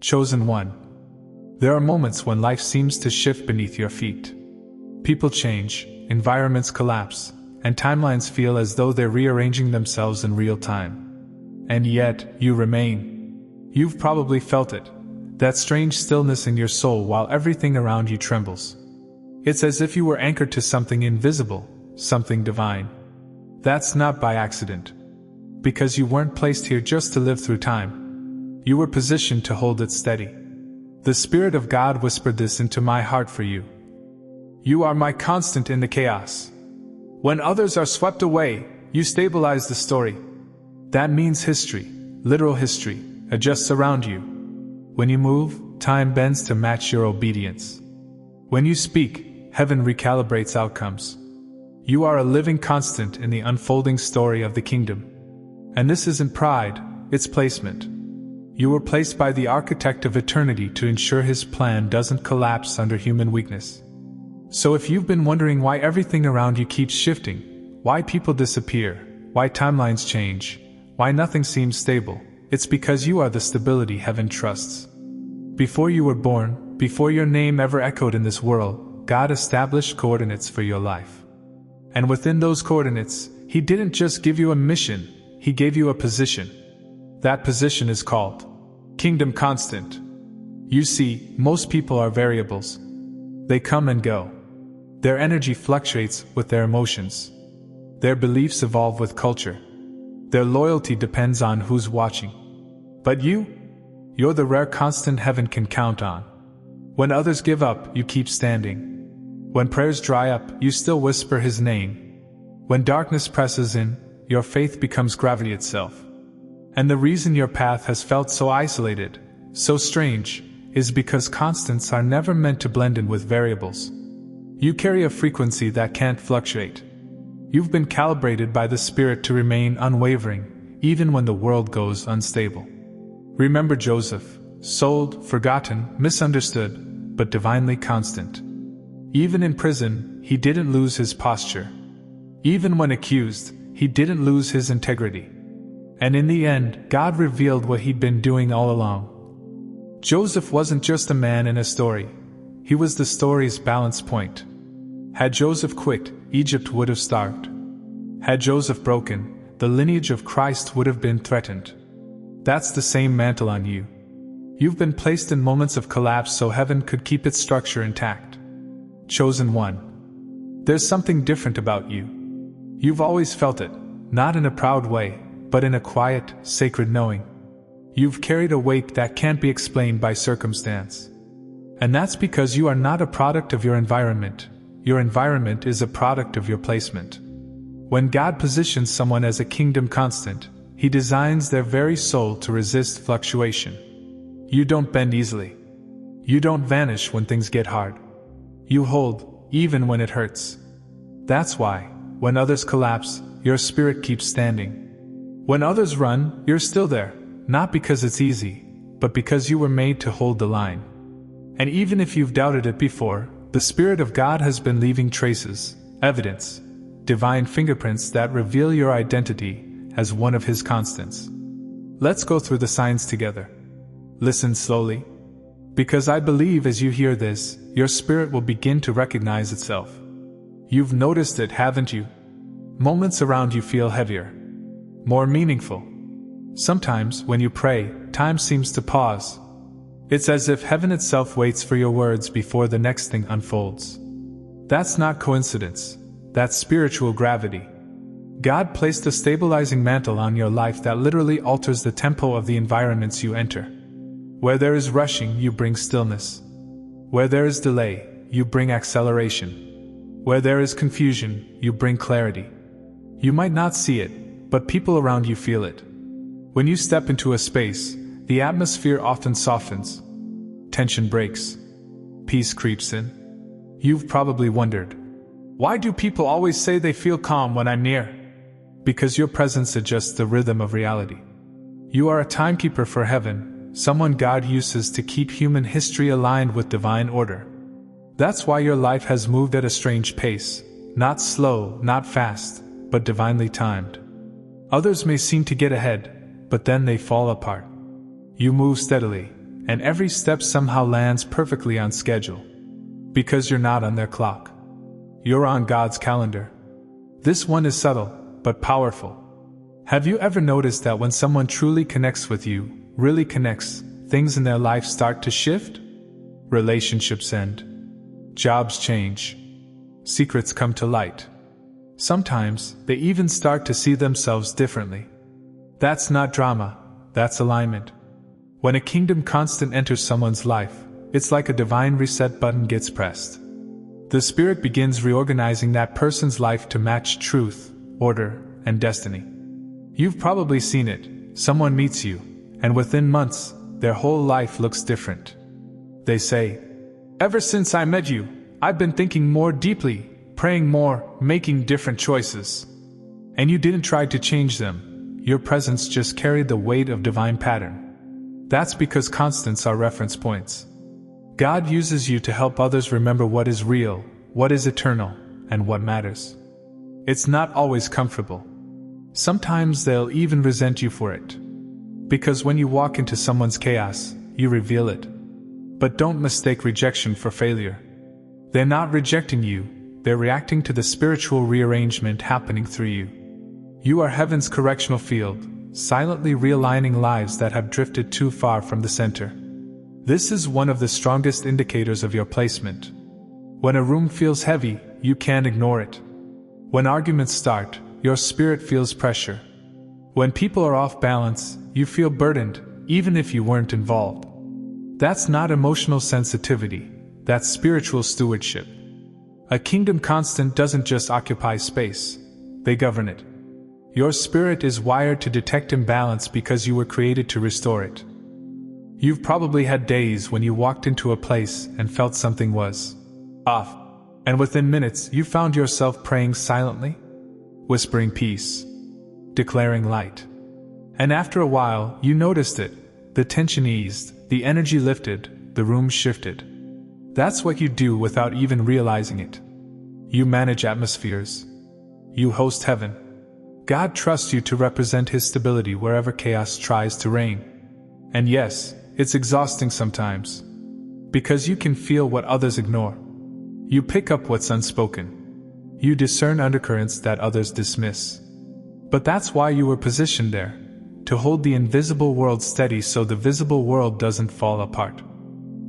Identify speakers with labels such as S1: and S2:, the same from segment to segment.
S1: Chosen one. There are moments when life seems to shift beneath your feet. People change, environments collapse, and timelines feel as though they're rearranging themselves in real time. And yet, you remain. You've probably felt it, that strange stillness in your soul while everything around you trembles. It's as if you were anchored to something invisible, something divine. That's not by accident. Because you weren't placed here just to live through time. You were positioned to hold it steady. The Spirit of God whispered this into my heart for you. You are my constant in the chaos. When others are swept away, you stabilize the story. That means history, literal history, adjusts around you. When you move, time bends to match your obedience. When you speak, heaven recalibrates outcomes. You are a living constant in the unfolding story of the kingdom. And this isn't pride, it's placement. You were placed by the architect of eternity to ensure his plan doesn't collapse under human weakness. So if you've been wondering why everything around you keeps shifting, why people disappear, why timelines change, why nothing seems stable, it's because you are the stability heaven trusts. Before you were born, before your name ever echoed in this world, God established coordinates for your life. And within those coordinates, He didn't just give you a mission, He gave you a position. That position is called Kingdom Constant. You see, most people are variables. They come and go. Their energy fluctuates with their emotions. Their beliefs evolve with culture. Their loyalty depends on who's watching. But you're the rare constant heaven can count on. When others give up, you keep standing. When prayers dry up, you still whisper His name. When darkness presses in, your faith becomes gravity itself. And the reason your path has felt so isolated, so strange, is because constants are never meant to blend in with variables. You carry a frequency that can't fluctuate. You've been calibrated by the Spirit to remain unwavering, even when the world goes unstable. Remember Joseph, sold, forgotten, misunderstood, but divinely constant. Even in prison, he didn't lose his posture. Even when accused, he didn't lose his integrity. And in the end, God revealed what he'd been doing all along. Joseph wasn't just a man in a story. He was the story's balance point. Had Joseph quit, Egypt would have starved. Had Joseph broken, the lineage of Christ would have been threatened. That's the same mantle on you. You've been placed in moments of collapse so heaven could keep its structure intact. Chosen one. There's something different about you. You've always felt it, not in a proud way, but in a quiet, sacred knowing. You've carried a weight that can't be explained by circumstance. And that's because you are not a product of your environment. Your environment is a product of your placement. When God positions someone as a kingdom constant, He designs their very soul to resist fluctuation. You don't bend easily. You don't vanish when things get hard. You hold, even when it hurts. That's why, when others collapse, your spirit keeps standing. When others run, you're still there, not because it's easy, but because you were made to hold the line. And even if you've doubted it before, the Spirit of God has been leaving traces, evidence, divine fingerprints that reveal your identity as one of His constants. Let's go through the signs together. Listen slowly. Because I believe as you hear this, your spirit will begin to recognize itself. You've noticed it, haven't you? Moments around you feel heavier, more meaningful. Sometimes, when you pray, time seems to pause. It's as if heaven itself waits for your words before the next thing unfolds. That's not coincidence. That's spiritual gravity. God placed a stabilizing mantle on your life that literally alters the tempo of the environments you enter. Where there is rushing, you bring stillness. Where there is delay, you bring acceleration. Where there is confusion, you bring clarity. You might not see it, but people around you feel it. When you step into a space, the atmosphere often softens. Tension breaks. Peace creeps in. You've probably wondered, why do people always say they feel calm when I'm near? Because your presence adjusts the rhythm of reality. You are a timekeeper for heaven, someone God uses to keep human history aligned with divine order. That's why your life has moved at a strange pace, not slow, not fast, but divinely timed. Others may seem to get ahead, but then they fall apart. You move steadily, and every step somehow lands perfectly on schedule. Because you're not on their clock. You're on God's calendar. This one is subtle, but powerful. Have you ever noticed that when someone truly connects with you, really connects, things in their life start to shift? Relationships end. Jobs change. Secrets come to light. Sometimes, they even start to see themselves differently. That's not drama, that's alignment. When a kingdom constant enters someone's life, it's like a divine reset button gets pressed. The Spirit begins reorganizing that person's life to match truth, order, and destiny. You've probably seen it. Someone meets you, and within months, their whole life looks different. They say, "Ever since I met you, I've been thinking more deeply, praying more, making different choices." And you didn't try to change them. Your presence just carried the weight of divine pattern. That's because constants are reference points. God uses you to help others remember what is real, what is eternal, and what matters. It's not always comfortable. Sometimes they'll even resent you for it. Because when you walk into someone's chaos, you reveal it. But don't mistake rejection for failure. They're not rejecting you, they're reacting to the spiritual rearrangement happening through you. You are heaven's correctional field, silently realigning lives that have drifted too far from the center. This is one of the strongest indicators of your placement. When a room feels heavy, you can't ignore it. When arguments start, your spirit feels pressure. When people are off balance, you feel burdened, even if you weren't involved. That's not emotional sensitivity, that's spiritual stewardship. A kingdom constant doesn't just occupy space, they govern it. Your spirit is wired to detect imbalance because you were created to restore it. You've probably had days when you walked into a place and felt something was off, and within minutes you found yourself praying silently, whispering peace, declaring light. And after a while, you noticed it. The tension eased, the energy lifted, the room shifted. That's what you do without even realizing it. You manage atmospheres. You host heaven. God trusts you to represent His stability wherever chaos tries to reign. And yes, it's exhausting sometimes. Because you can feel what others ignore. You pick up what's unspoken. You discern undercurrents that others dismiss. But that's why you were positioned there, to hold the invisible world steady so the visible world doesn't fall apart.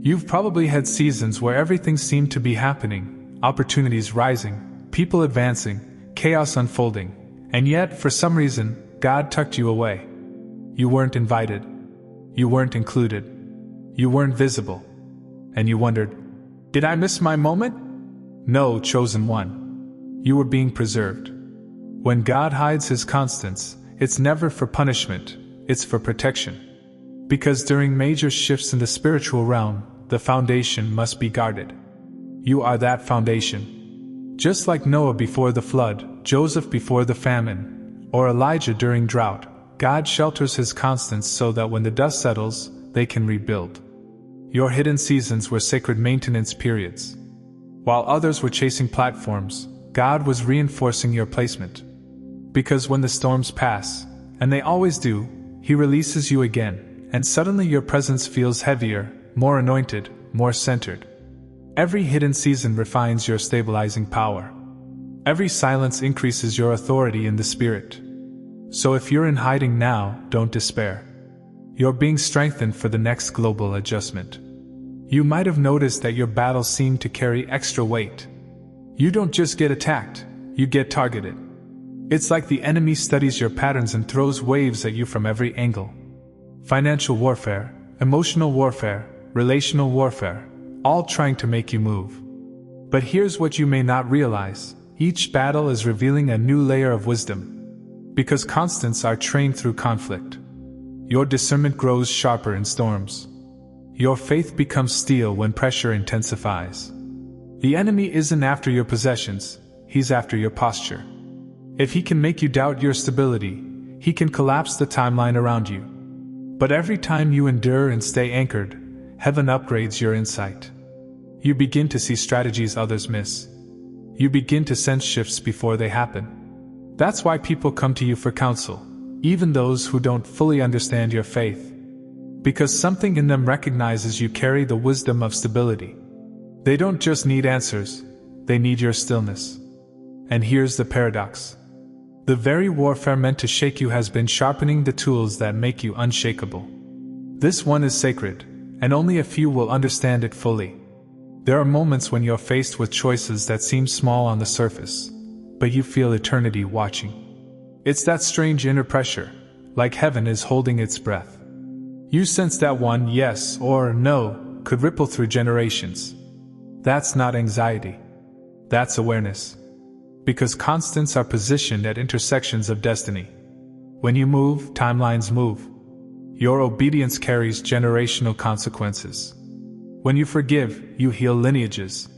S1: You've probably had seasons where everything seemed to be happening, opportunities rising, people advancing, chaos unfolding, and yet, for some reason, God tucked you away. You weren't invited. You weren't included. You weren't visible. And you wondered, did I miss my moment? No, chosen one. You were being preserved. When God hides His constants, it's never for punishment, it's for protection. Because during major shifts in the spiritual realm, the foundation must be guarded. You are that foundation. Just like Noah before the flood, Joseph before the famine, or Elijah during drought, God shelters His constants so that when the dust settles, they can rebuild. Your hidden seasons were sacred maintenance periods. While others were chasing platforms, God was reinforcing your placement. Because when the storms pass, and they always do, He releases you again, and suddenly your presence feels heavier, more anointed, more centered. Every hidden season refines your stabilizing power. Every silence increases your authority in the Spirit. So if you're in hiding now, don't despair. You're being strengthened for the next global adjustment. You might have noticed that your battles seem to carry extra weight. You don't just get attacked, you get targeted. It's like the enemy studies your patterns and throws waves at you from every angle. Financial warfare, emotional warfare, relational warfare, all trying to make you move. But here's what you may not realize. Each battle is revealing a new layer of wisdom. Because constants are trained through conflict. Your discernment grows sharper in storms. Your faith becomes steel when pressure intensifies. The enemy isn't after your possessions, he's after your posture. If he can make you doubt your stability, he can collapse the timeline around you. But every time you endure and stay anchored, heaven upgrades your insight. You begin to see strategies others miss. You begin to sense shifts before they happen. That's why people come to you for counsel, even those who don't fully understand your faith. Because something in them recognizes you carry the wisdom of stability. They don't just need answers, they need your stillness. And here's the paradox. The very warfare meant to shake you has been sharpening the tools that make you unshakable. This one is sacred, and only a few will understand it fully. There are moments when you're faced with choices that seem small on the surface, but you feel eternity watching. It's that strange inner pressure, like heaven is holding its breath. You sense that one yes or no could ripple through generations. That's not anxiety. That's awareness. Because constants are positioned at intersections of destiny. When you move, timelines move. Your obedience carries generational consequences. When you forgive, you heal lineages.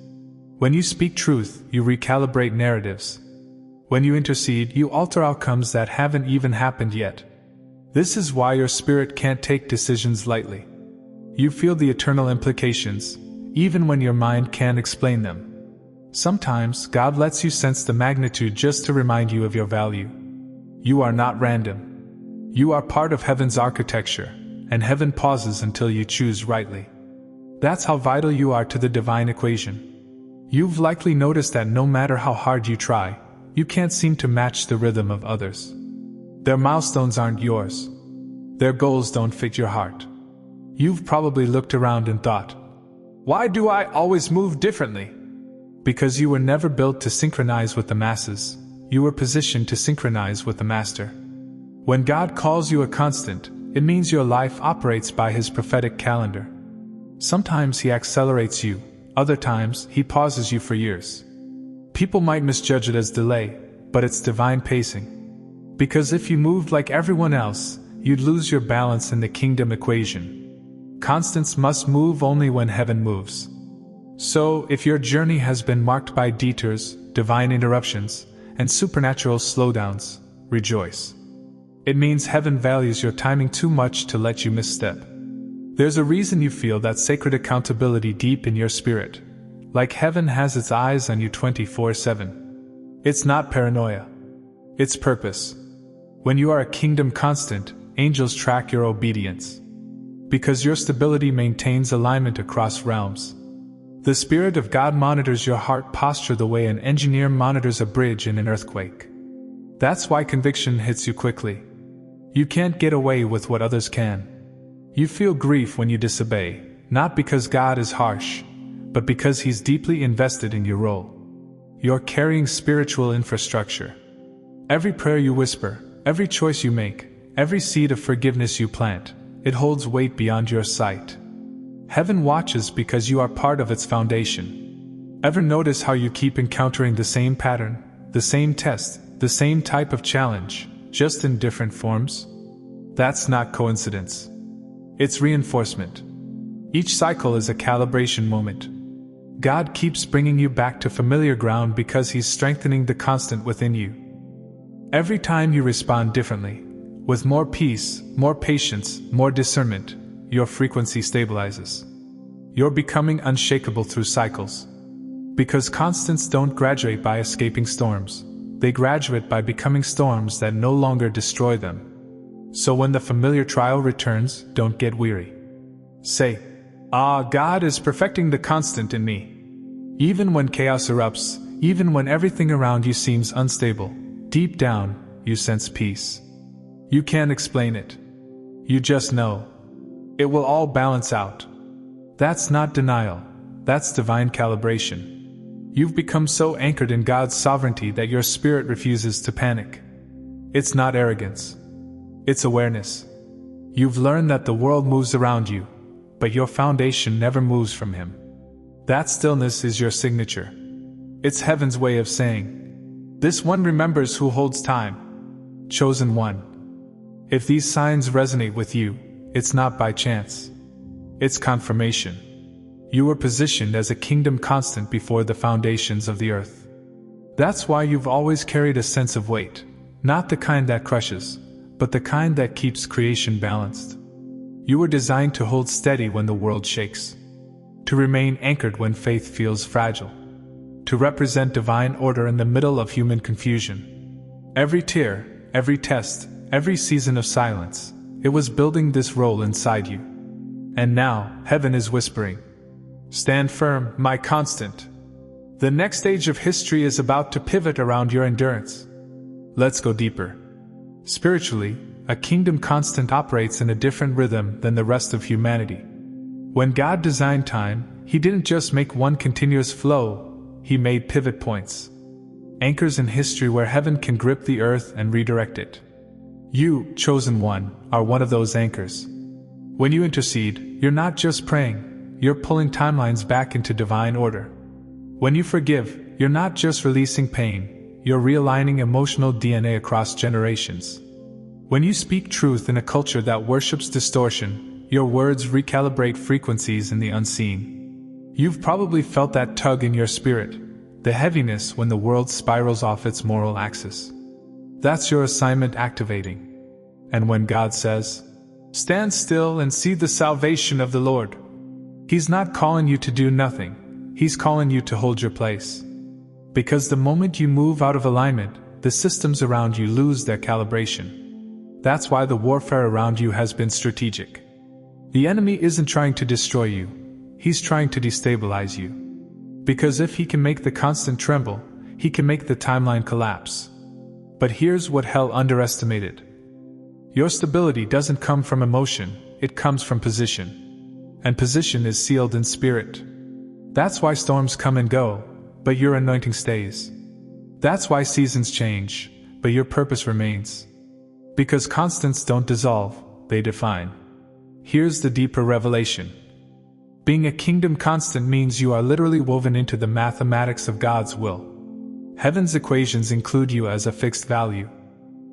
S1: When you speak truth, you recalibrate narratives. When you intercede, you alter outcomes that haven't even happened yet. This is why your spirit can't take decisions lightly. You feel the eternal implications, even when your mind can't explain them. Sometimes, God lets you sense the magnitude just to remind you of your value. You are not random. You are part of heaven's architecture, and heaven pauses until you choose rightly. That's how vital you are to the divine equation. You've likely noticed that no matter how hard you try, you can't seem to match the rhythm of others. Their milestones aren't yours. Their goals don't fit your heart. You've probably looked around and thought, why do I always move differently? Because you were never built to synchronize with the masses, you were positioned to synchronize with the Master. When God calls you a constant, it means your life operates by His prophetic calendar. Sometimes He accelerates you, other times He pauses you for years. People might misjudge it as delay, but it's divine pacing. Because if you moved like everyone else, you'd lose your balance in the kingdom equation. Constants must move only when heaven moves. So, if your journey has been marked by detours, divine interruptions, and supernatural slowdowns, rejoice. It means heaven values your timing too much to let you misstep. There's a reason you feel that sacred accountability deep in your spirit, like heaven has its eyes on you 24/7. It's not paranoia. It's purpose. When you are a kingdom constant, angels track your obedience. Because your stability maintains alignment across realms. The Spirit of God monitors your heart posture the way an engineer monitors a bridge in an earthquake. That's why conviction hits you quickly. You can't get away with what others can. You feel grief when you disobey, not because God is harsh, but because He's deeply invested in your role. You're carrying spiritual infrastructure. Every prayer you whisper, every choice you make, every seed of forgiveness you plant, it holds weight beyond your sight. Heaven watches because you are part of its foundation. Ever notice how you keep encountering the same pattern, the same test, the same type of challenge, just in different forms? That's not coincidence. It's reinforcement. Each cycle is a calibration moment. God keeps bringing you back to familiar ground because He's strengthening the constant within you. Every time you respond differently, with more peace, more patience, more discernment, your frequency stabilizes. You're becoming unshakable through cycles. Because constants don't graduate by escaping storms, they graduate by becoming storms that no longer destroy them. So when the familiar trial returns, don't get weary. Say, God is perfecting the constant in me. Even when chaos erupts, even when everything around you seems unstable, deep down, you sense peace. You can't explain it. You just know. It will all balance out. That's not denial. That's divine calibration. You've become so anchored in God's sovereignty that your spirit refuses to panic. It's not arrogance. It's awareness. You've learned that the world moves around you, but your foundation never moves from Him. That stillness is your signature. It's heaven's way of saying, this one remembers who holds time. Chosen one. If these signs resonate with you, it's not by chance. It's confirmation. You were positioned as a kingdom constant before the foundations of the earth. That's why you've always carried a sense of weight, not the kind that crushes, but the kind that keeps creation balanced. You were designed to hold steady when the world shakes, to remain anchored when faith feels fragile, to represent divine order in the middle of human confusion. Every tear, every test, every season of silence, it was building this role inside you. And now, heaven is whispering, stand firm, my constant. The next stage of history is about to pivot around your endurance. Let's go deeper. Spiritually, a kingdom constant operates in a different rhythm than the rest of humanity. When God designed time, He didn't just make one continuous flow, He made pivot points. Anchors in history where heaven can grip the earth and redirect it. You, chosen one, are one of those anchors. When you intercede, you're not just praying, you're pulling timelines back into divine order. When you forgive, you're not just releasing pain, you're realigning emotional DNA across generations. When you speak truth in a culture that worships distortion, your words recalibrate frequencies in the unseen. You've probably felt that tug in your spirit, the heaviness when the world spirals off its moral axis. That's your assignment activating. And when God says, stand still and see the salvation of the Lord, He's not calling you to do nothing, He's calling you to hold your place. Because the moment you move out of alignment, the systems around you lose their calibration. That's why the warfare around you has been strategic. The enemy isn't trying to destroy you, he's trying to destabilize you. Because if he can make the constant tremble, he can make the timeline collapse. But here's what hell underestimated. Your stability doesn't come from emotion, it comes from position. And position is sealed in spirit. That's why storms come and go, but your anointing stays. That's why seasons change, but your purpose remains. Because constants don't dissolve, they define. Here's the deeper revelation. Being a kingdom constant means you are literally woven into the mathematics of God's will. Heaven's equations include you as a fixed value.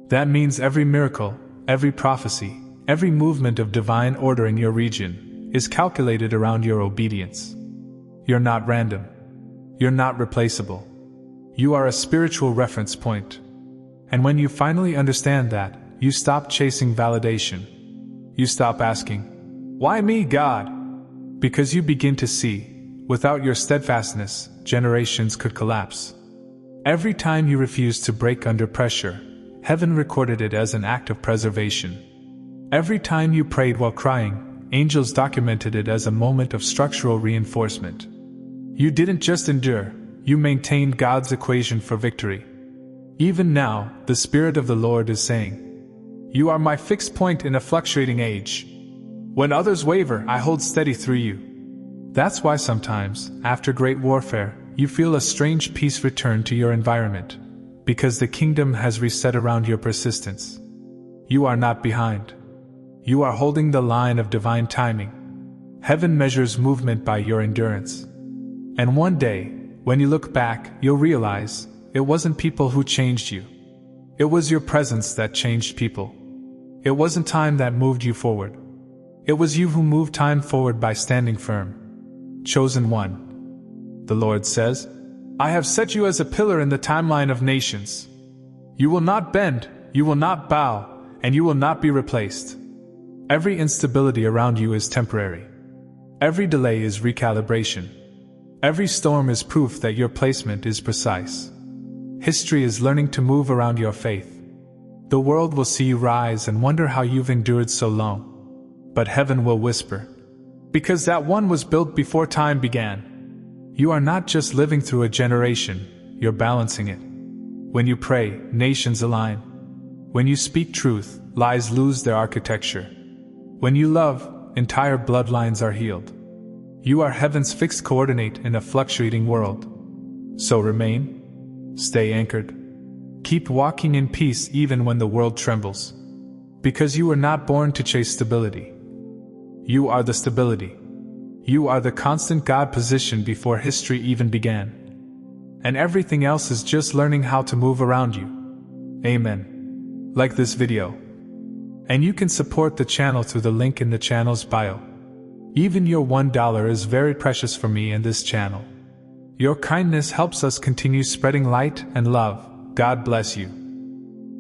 S1: That means every miracle, every prophecy, every movement of divine order in your region is calculated around your obedience. You're not random. You're not replaceable. You are a spiritual reference point. And when you finally understand that, you stop chasing validation. You stop asking, why me, God? Because you begin to see, without your steadfastness, generations could collapse. Every time you refused to break under pressure, heaven recorded it as an act of preservation. Every time you prayed while crying, angels documented it as a moment of structural reinforcement. You didn't just endure, you maintained God's equation for victory. Even now, the Spirit of the Lord is saying, you are my fixed point in a fluctuating age. When others waver, I hold steady through you. That's why sometimes, after great warfare, you feel a strange peace return to your environment, because the kingdom has reset around your persistence. You are not behind. You are holding the line of divine timing. Heaven measures movement by your endurance. And one day, when you look back, you'll realize, it wasn't people who changed you. It was your presence that changed people. It wasn't time that moved you forward. It was you who moved time forward by standing firm. Chosen one. The Lord says, I have set you as a pillar in the timeline of nations. You will not bend, you will not bow, and you will not be replaced. Every instability around you is temporary. Every delay is recalibration. Every storm is proof that your placement is precise. History is learning to move around your faith. The world will see you rise and wonder how you've endured so long. But heaven will whisper, because that one was built before time began. You are not just living through a generation, you're balancing it. When you pray, nations align. When you speak truth, lies lose their architecture. When you love, entire bloodlines are healed. You are heaven's fixed coordinate in a fluctuating world. So remain. Stay anchored. Keep walking in peace even when the world trembles. Because you were not born to chase stability. You are the stability. You are the constant God positioned before history even began. And everything else is just learning how to move around you. Amen. Like this video. And you can support the channel through the link in the channel's bio. Even your $1 is very precious for me and this channel. Your kindness helps us continue spreading light and love. God bless you.